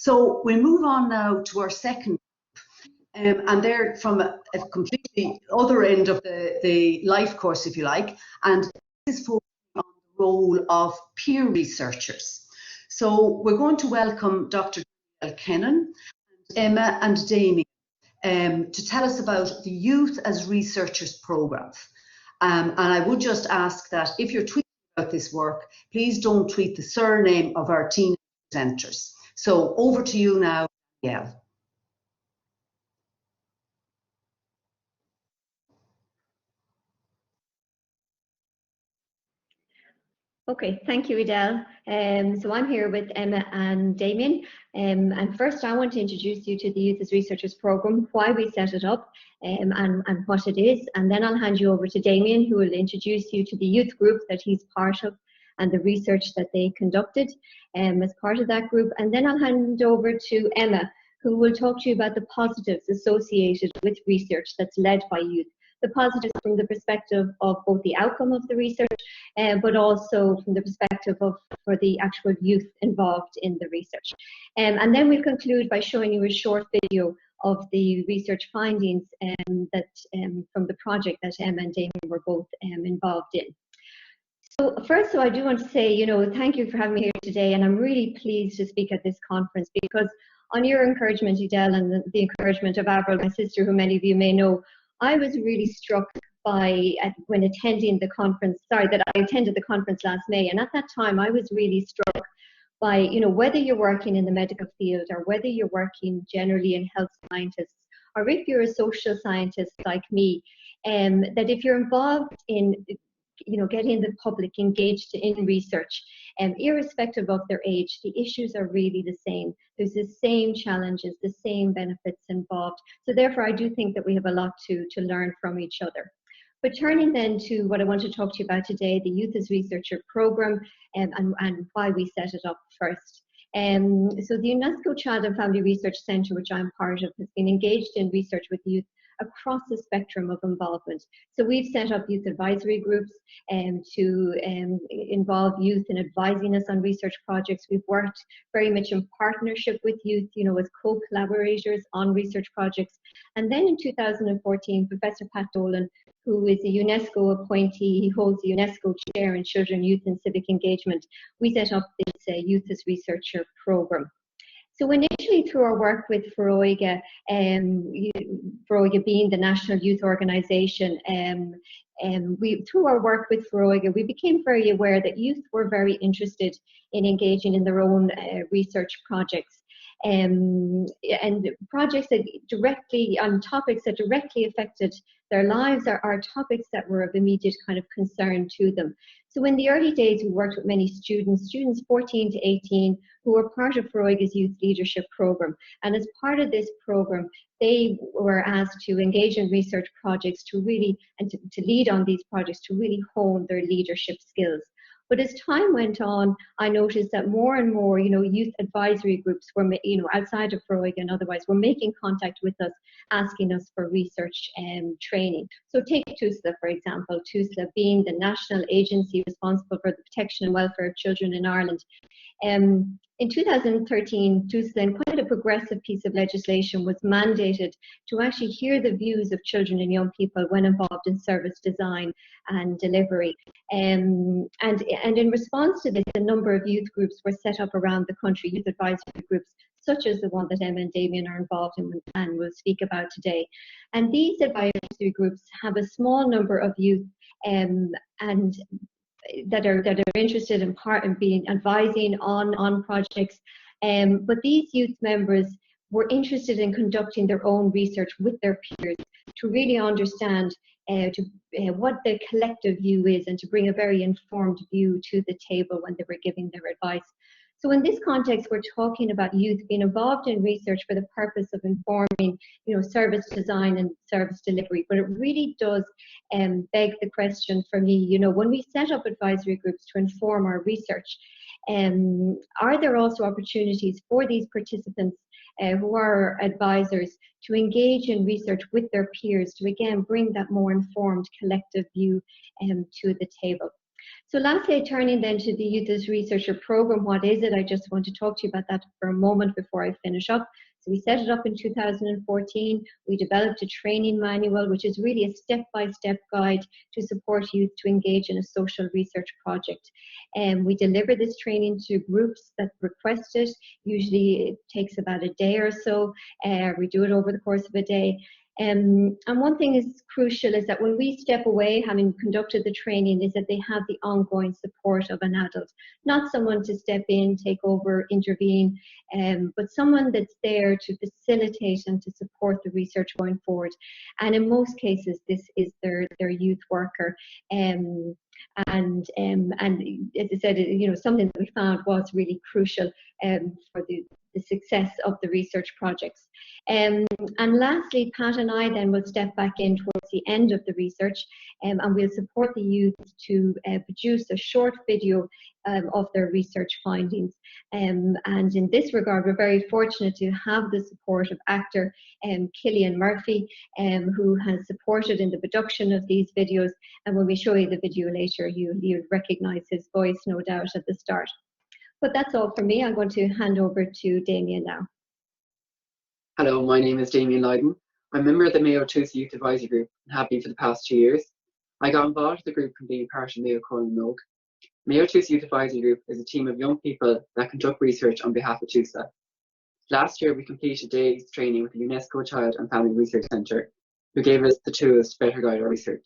So we move on now to our second, and they're from a completely other end of the life course, if you like, and this is focusing on the role of peer researchers. So we're going to welcome Dr. Kennan, Emma and Damian to tell us about the Youth as Researchers programme. And I would just ask that if you're tweeting about this work, please don't tweet the surname of our team presenters. So over to you now, Danielle. Okay, thank you, Adele. So I'm here with Emma and Damian. And first I want to introduce you to the Youth as Researchers programme, why we set it up and what it is. And then I'll hand you over to Damian, who will introduce you to the youth group that he's part of and the research that they conducted as part of that group. And then I'll hand over to Emma, who will talk to you about the positives associated with research that's led by youth. The positives from the perspective of both the outcome of the research, but also from the perspective of for the actual youth involved in the research. And then we'll conclude by showing you a short video of the research findings from the project that Emma and Damian were both involved in. So first, I do want to say, thank you for having me here today, and I'm really pleased to speak at this conference because on your encouragement, Adele, and the encouragement of Avril, my sister, who many of you may know, I was really struck by, when attending the conference, that I attended the conference last May, and at that time I was really struck by, whether you're working in the medical field or whether you're working generally in health scientists, or if you're a social scientist like me, that if you're involved in getting the public engaged in research, irrespective of their age, the issues are really the same. There's the same challenges, the same benefits involved. So therefore, I do think that we have a lot to learn from each other. But turning then to what I want to talk to you about today, the Youth as Researcher programme, and why we set it up first. So the UNESCO Child and Family Research Centre, which I'm part of, has been engaged in research with youth across the spectrum of involvement. So we've set up youth advisory groups to involve youth in advising us on research projects. We've worked very much in partnership with youth, as co-collaborators on research projects. And then in 2014, Professor Pat Dolan, who is a UNESCO appointee, he holds the UNESCO Chair in Children, Youth and Civic Engagement, we set up this Youth as Researcher programme. So initially through our work with Finnegan, Finnegan being the national youth organisation, through our work with Finnegan, we became very aware that youth were very interested in engaging in their own research projects. And projects that directly, on topics that directly affected their lives are topics that were of immediate kind of concern to them. So in the early days, we worked with many students 14 to 18, who were part of Finnegan's Youth Leadership Programme. And as part of this programme, they were asked to engage in research projects to really, and to lead on these projects to really hone their leadership skills. But as time went on, I noticed that more and more, youth advisory groups were, outside of Finnegan, otherwise, were making contact with us, asking us for research and training. So take TUSLA, for example, TUSLA being the national agency responsible for the protection and welfare of children in Ireland. In 2013, TUSLA, in quite a progressive piece of legislation, was mandated to actually hear the views of children and young people when involved in service design and delivery. And in response to this, a number of youth groups were set up around the country, youth advisory groups, such as the one that Emma and Damian are involved in and will speak about today. And these advisory groups have a small number of youth and that are interested in being advising on projects, but these youth members were interested in conducting their own research with their peers to really understand what the collective view is and to bring a very informed view to the table when they were giving their advice. So in this context, we're talking about youth being involved in research for the purpose of informing, service design and service delivery. But it really does beg the question for me, when we set up advisory groups to inform our research, are there also opportunities for these participants who are advisors to engage in research with their peers to, again, bring that more informed collective view to the table? So lastly, turning then to the Youth as Researcher program, what is it? I just want to talk to you about that for a moment before I finish up. So we set it up in 2014. We developed a training manual, which is really a step-by-step guide to support youth to engage in a social research project. And we deliver this training to groups that request it. Usually it takes about a day or so. We do it over the course of a day. And one thing is crucial is that when we step away, having conducted the training, is that they have the ongoing support of an adult, not someone to step in, take over, intervene, but someone that's there to facilitate and to support the research going forward. And in most cases, this is their youth worker. And as I said, something that we found was really crucial for the success of the research projects. And lastly, Pat and I then will step back in towards the end of the research, and we'll support the youth to produce a short video of their research findings. And in this regard, we're very fortunate to have the support of actor Cillian Murphy, who has supported in the production of these videos. And when we show you the video later, you'll recognise his voice, no doubt, at the start. But that's all from me. I'm going to hand over to Damian now. Hello, my name is Damian Lydon. I'm a member of the Mayo Tusa Youth Advisory Group and have been for the past 2 years. I got involved with the group from being part of Mayo Cohen Nogue. Mayo Tusa Youth Advisory Group is a team of young people that conduct research on behalf of Tusa. Last year, we completed a day's training with the UNESCO Child and Family Research Centre, who gave us the tools to better guide our research.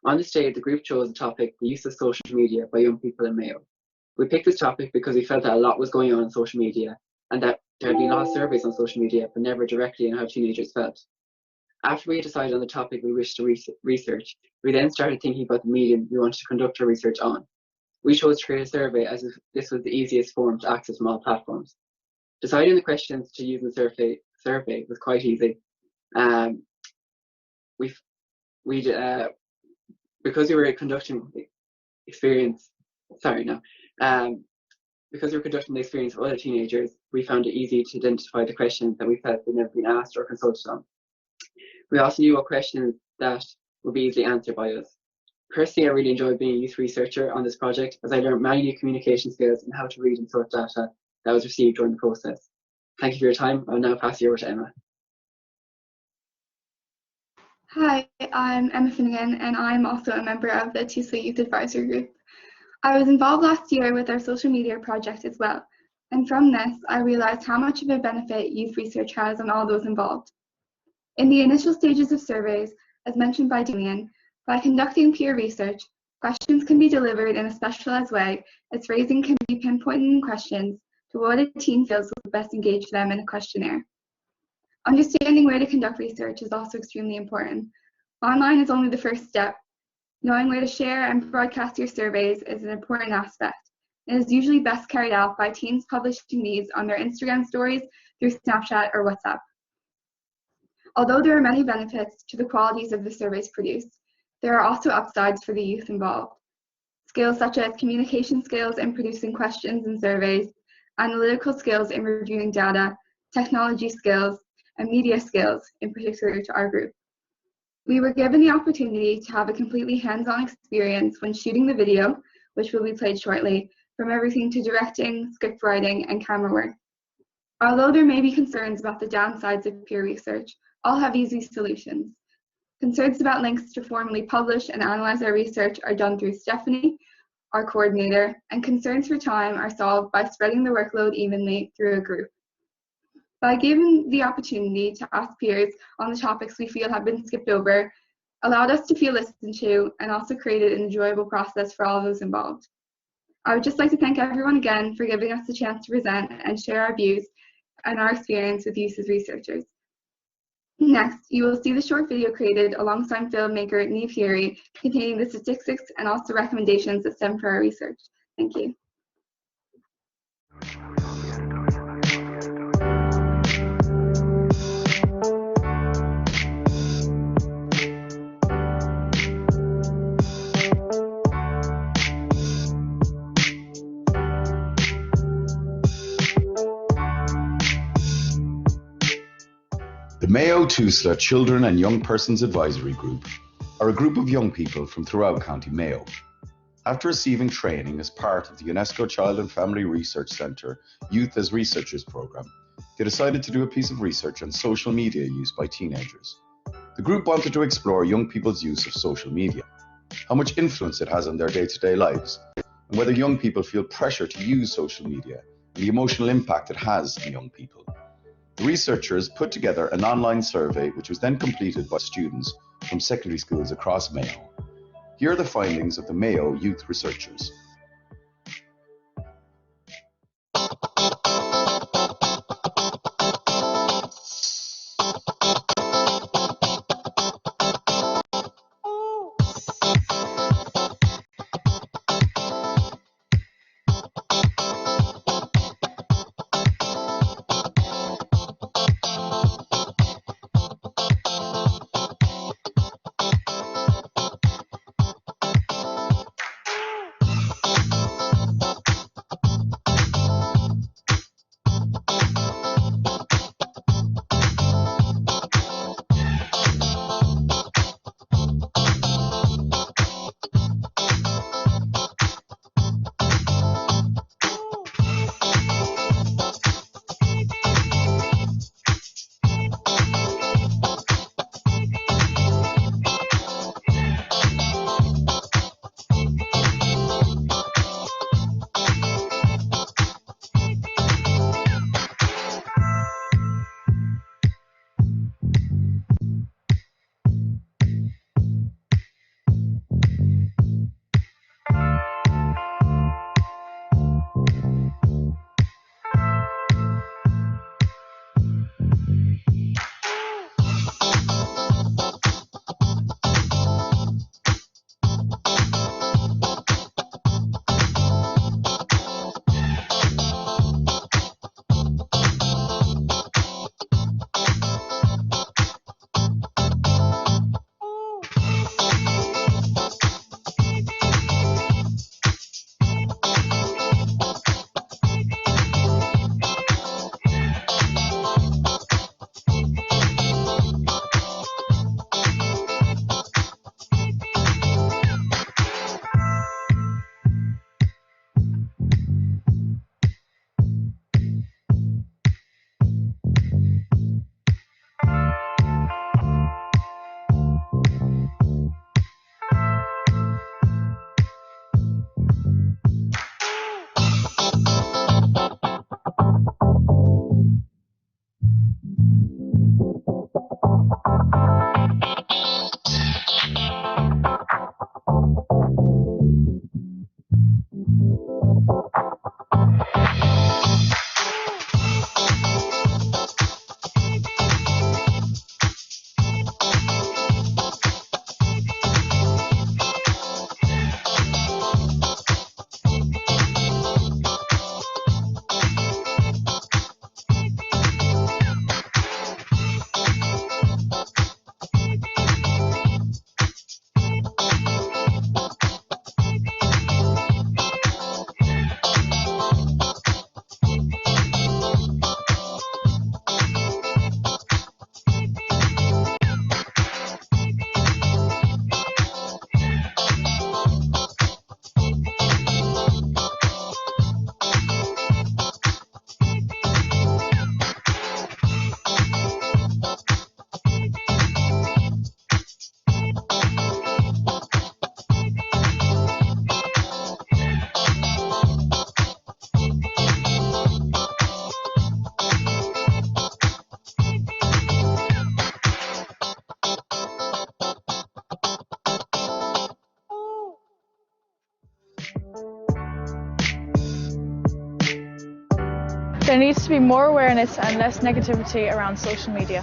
On this day, the group chose the topic, the use of social media by young people in Mayo. We picked this topic because we felt that a lot was going on social media and that there had been a lot of surveys on social media, but never directly on how teenagers felt. After we had decided on the topic we wished to research, we then started thinking about the medium we wanted to conduct our research on. We chose to create a survey as if this was the easiest form to access from all platforms. Deciding the questions to use in the survey was quite easy. Because we were conducting the experience of other teenagers, we found it easy to identify the questions that we felt had never been asked or consulted on. We also knew what questions that would be easily answered by us. Personally, I really enjoyed being a youth researcher on this project, as I learned many new communication skills and how to read and sort data that was received during the process. Thank you for your time. I'll now pass you over to Emma. Hi, I'm Emma Finnegan, and I'm also a member of the Tusa Youth Advisory Group. I was involved last year with our social media project as well, and from this I realised how much of a benefit youth research has on all those involved. In the initial stages of surveys, as mentioned by Damian, by conducting peer research, questions can be delivered in a specialised way as phrasing can be pinpointed in questions to what a teen feels will best engage them in a questionnaire. Understanding where to conduct research is also extremely important. Online is only the first step. Knowing where to share and broadcast your surveys is an important aspect. It is usually best carried out by teens publishing these on their Instagram stories through Snapchat or WhatsApp. Although there are many benefits to the qualities of the surveys produced, there are also upsides for the youth involved. Skills such as communication skills in producing questions and surveys, analytical skills in reviewing data, technology skills, and media skills, in particular to our group. We were given the opportunity to have a completely hands-on experience when shooting the video, which will be played shortly, from everything to directing, script writing, and camera work. Although there may be concerns about the downsides of peer research, all have easy solutions. Concerns about links to formally publish and analyze our research are done through Stephanie, our coordinator, and concerns for time are solved by spreading the workload evenly through a group. By giving the opportunity to ask peers on the topics we feel have been skipped over, allowed us to feel listened to and also created an enjoyable process for all those involved. I would just like to thank everyone again for giving us the chance to present and share our views and our experience with youth as researchers. Next, you will see the short video created alongside filmmaker Niamh Heary containing the statistics and also recommendations that stem from our research. Thank you. The Mayo Tusa Children and Young Persons Advisory Group are a group of young people from throughout County Mayo. After receiving training as part of the UNESCO Child and Family Research Centre Youth as Researchers programme, they decided to do a piece of research on social media use by teenagers. The group wanted to explore young people's use of social media, how much influence it has on their day-to-day lives, and whether young people feel pressure to use social media and the emotional impact it has on young people. The researchers put together an online survey which was then completed by students from secondary schools across Mayo. Here are the findings of the Mayo youth researchers. There needs to be more awareness and less negativity around social media.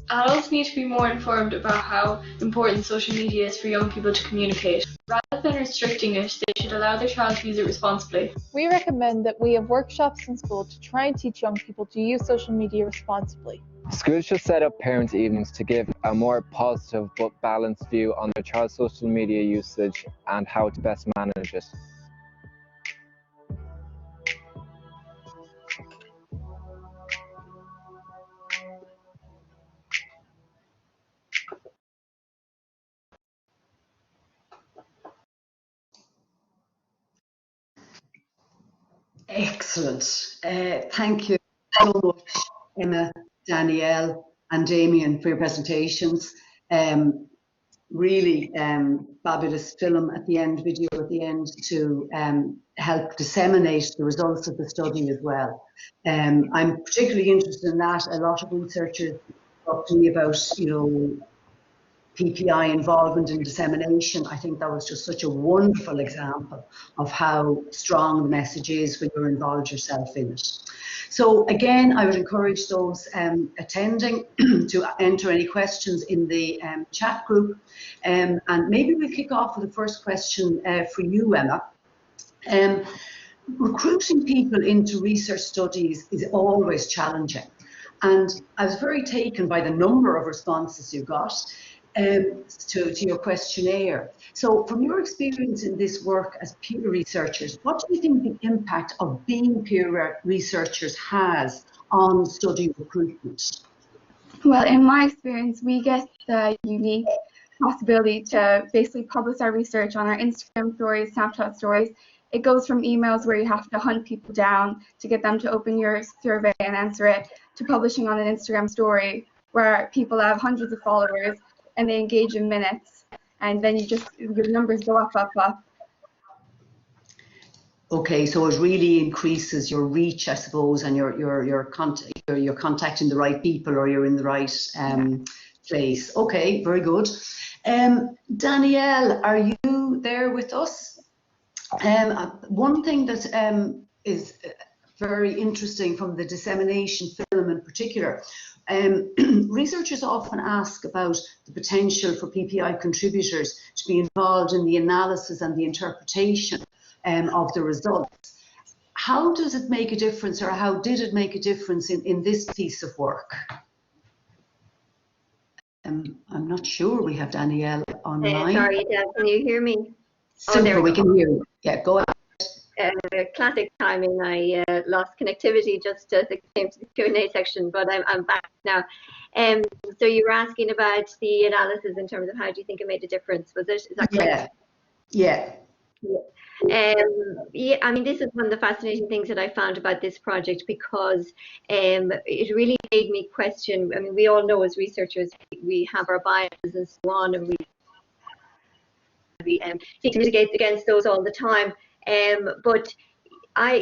Adults need to be more informed about how important social media is for young people to communicate. Rather than restricting it, they should allow their child to use it responsibly. We recommend that we have workshops in school to try and teach young people to use social media responsibly. Schools should set up parents' evenings to give a more positive but balanced view on their child's social media usage and how to best manage it. Excellent. Thank you so much, Emma, Danielle, and Damian, for your presentations. Really fabulous film at the end, video at the end, to help disseminate the results of the study as well. I'm particularly interested in that. A lot of researchers talk to me about, PPI involvement in dissemination. I think that was just such a wonderful example of how strong the message is when you're involved yourself in it. So again, I would encourage those attending to enter any questions in the chat group. And maybe we'll kick off with the first question for you, Emma. Recruiting people into research studies is always challenging. And I was very taken by the number of responses you got to your questionnaire. So from your experience in this work as peer researchers, what do you think the impact of being peer researchers has on study recruitment? Well, in my experience, we get the unique possibility to basically publish our research on our Instagram stories, Snapchat stories. It goes from emails where you have to hunt people down to get them to open your survey and answer it, to publishing on an Instagram story where people have hundreds of followers and they engage in minutes, and then your numbers go up. Okay, so it really increases your reach, I suppose, and you're contacting the right people, or you're in the right place. Okay, very good. Danielle, are you there with us? One thing that is very interesting from the dissemination film in particular, researchers often ask about the potential for PPI contributors to be involved in the analysis and the interpretation of the results. How does it make a difference, or how did it make a difference in this piece of work? I'm not sure we have Danielle online. Sorry, Dan, can you hear me? Super, we can hear you. Yeah, go ahead. Classic timing. I lost connectivity just as it came to the Q&A section, but I'm back now. So you were asking about the analysis in terms of how do you think it made a difference? Was it? Is that correct? Yeah. Yeah, I mean, this is one of the fascinating things that I found about this project, because it really made me question. I mean, we all know as researchers we have our biases and so on, and we seek to mitigate against those all the time. But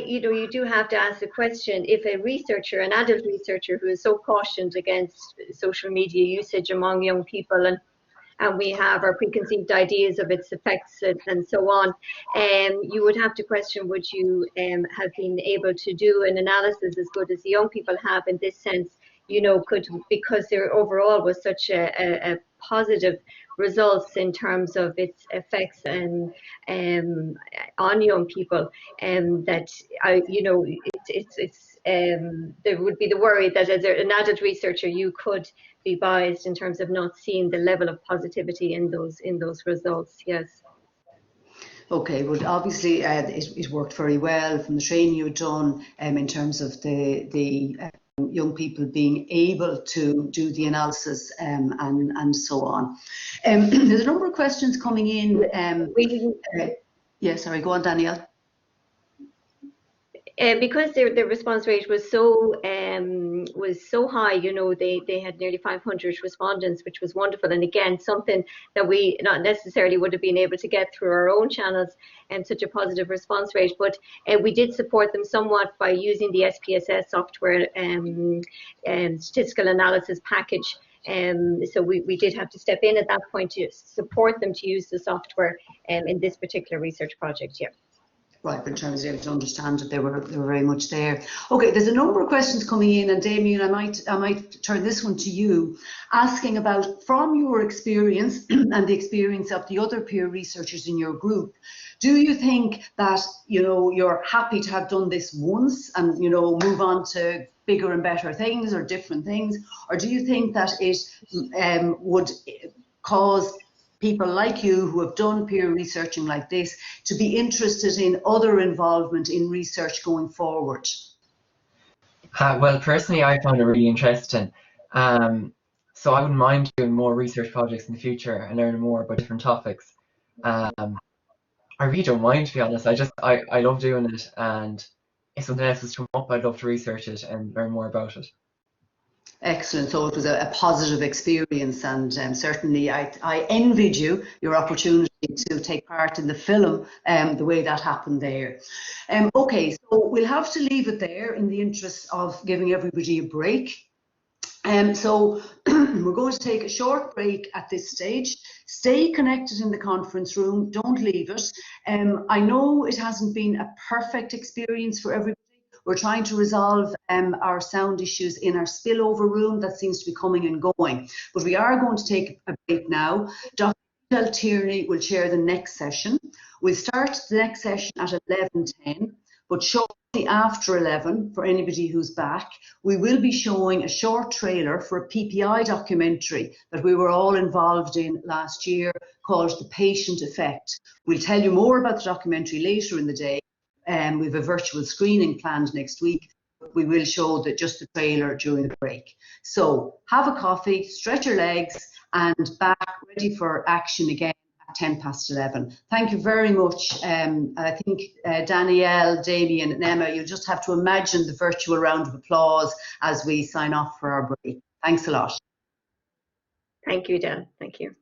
you do have to ask the question, if a researcher, an adult researcher who is so cautioned against social media usage among young people, and we have our preconceived ideas of its effects and so on, you would have to question, would you have been able to do an analysis as good as the young people have in this sense, because there overall was such a positive results in terms of its effects and on young people, that there would be the worry that as an adult researcher you could be biased in terms of not seeing the level of positivity in those results. Yes. Okay, well, obviously it worked very well from the training you've done in terms of the young people being able to do the analysis and so on. There's a number of questions coming in. Yeah, sorry, go on, Danielle. Because the response rate was so high, they had nearly 500 respondents, which was wonderful, and again something that we not necessarily would have been able to get through our own channels, and such a positive response rate. But we did support them somewhat by using the SPSS software and statistical analysis package. So we did have to step in at that point to support them to use the software in this particular research project. Yeah. Right, but in terms of able to understand that they were very much there. Okay, there's a number of questions coming in, and Damian, I might turn this one to you, asking about, from your experience and the experience of the other peer researchers in your group, do you think that you're happy to have done this once and move on to bigger and better things or different things, or do you think that it would cause people like you who have done peer researching like this to be interested in other involvement in research going forward? Well, personally, I found it really interesting. So I wouldn't mind doing more research projects in the future and learning more about different topics. I really don't mind, to be honest. I love doing it, and if something else was to come up, I'd love to research it and learn more about it. Excellent. So it was a positive experience, and certainly I envied you your opportunity to take part in the film, the way that happened there. Okay, so we'll have to leave it there in the interest of giving everybody a break. So we're going to take a short break at this stage. Stay connected in the conference room, don't leave it. I know it hasn't been a perfect experience for everybody. We're trying to resolve our sound issues in our spillover room that seems to be coming and going. But we are going to take a break now. Dr. Danielle Tierney will chair the next session. We'll start the next session at 11:10, but shortly after 11, for anybody who's back, we will be showing a short trailer for a PPI documentary that we were all involved in last year called The Patient Effect. We'll tell you more about the documentary later in the day. We have a virtual screening planned next week. We will show just the trailer during the break. So have a coffee, stretch your legs, and back ready for action again at 11:10. Thank you very much. I think Danielle, Damian and Emma, you'll just have to imagine the virtual round of applause as we sign off for our break. Thanks a lot. Thank you, Dan. Thank you.